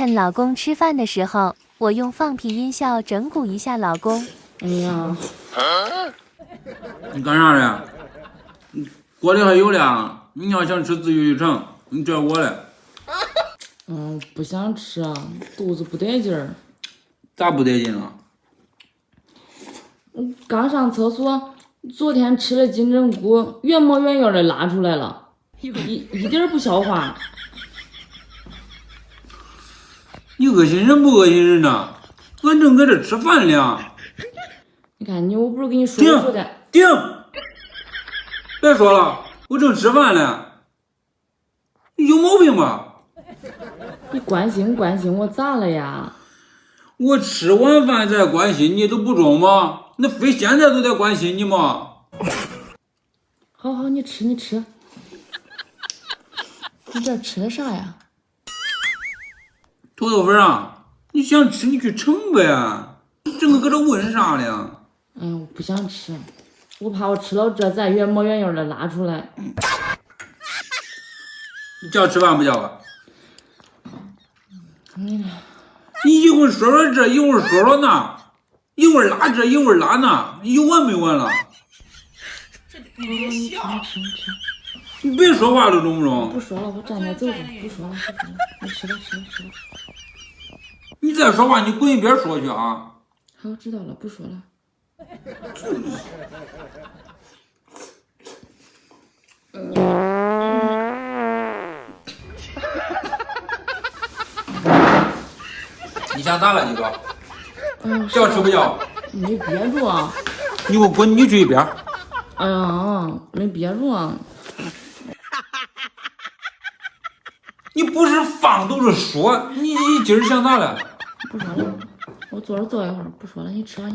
趁老公吃饭的时候，我用放屁音效整蛊一下老公。哎呀，你干啥嘞？锅里还有嘞，你要想吃自己去盛，你找我嘞。不想吃啊，肚子不得劲儿。咋不得劲了？刚上厕所，昨天吃了金针菇，原模原样的拉出来了，一点不消化。你恶心人不恶心人呐？俺正搁这吃饭呢。你看你，我不是跟你说过的。停！别说了，我正吃饭呢。你有毛病吧？你关心关心我咋了呀？我吃完饭再关心你都不中吗？那非现在都得关心你吗？好好，你吃。你这吃的啥呀？土豆粉啊，你想吃你去盛呗，整个搁这问啥呢？我不想吃，我怕我吃了这再原模原样的拉出来。你叫吃饭不叫啊？你一会儿说说这，一会儿说说那，一会儿拉这，一会儿拉那，你有完没完了？你吃。你别说话了，中不中？不说了，我站着走走。不说了。你吃吧。你再说话，你滚一边说去啊！好，知道了，不说了。你想咋了，你哥？叫吃不叫？没憋住啊！你给我滚，你去一边。哎呀，没憋住啊！你不是放都是说，你今儿想咋了？不说了，我坐着坐一会儿，不说了，你吃吧。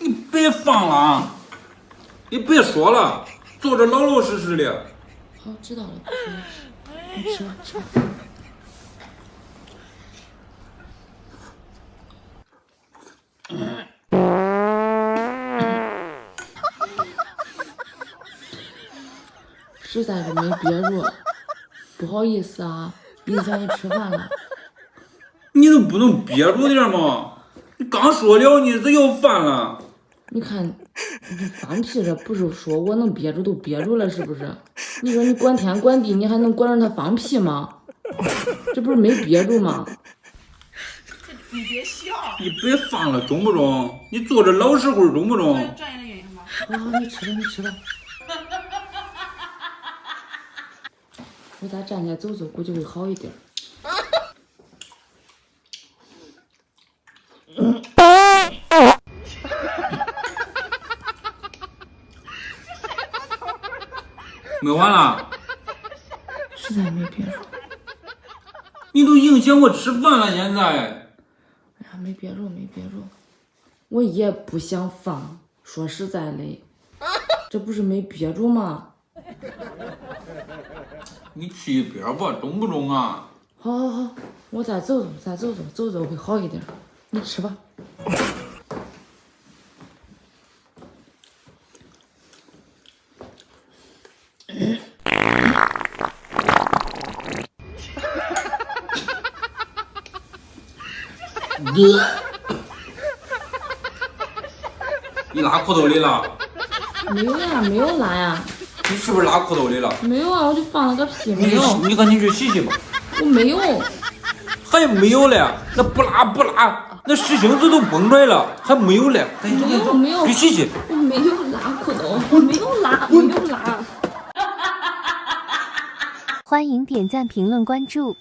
你别放了啊！你别说了，坐着老老实实的。好，知道了，不说了。你吃吧。实在是没憋住，不好意思啊，影响你吃饭了。你都不能憋住点吗？你刚说了，你这要饭了。你看，你放屁这不是说我能憋住都憋住了，是不是？你说你管天管地，你还能管着他放屁吗？这不是没憋住吗？你别笑，你别放了，中不中？你坐着老实会中不中？专业的原因吧。好，你吃吧。我再站起来走走，估计会好一点。没完了？实在没憋住。你都影响我吃饭了，现在。哎呀，没憋住。我也不想放，说实在的，这不是没憋住吗？你去一边吧，中不中啊？好，我再走走会好一点。你吃吧。你拉裤头里了？没有呀，没有拉呀。你是不是拉裤头里了？没有啊，我就放了个屁，没有。你赶紧去洗洗吧。我没有。还没有嘞？那不拉，那屎星子都崩出来了，还没有嘞？没有。去洗洗。我没有拉裤头，我没有拉。欢迎点赞、评论、关注。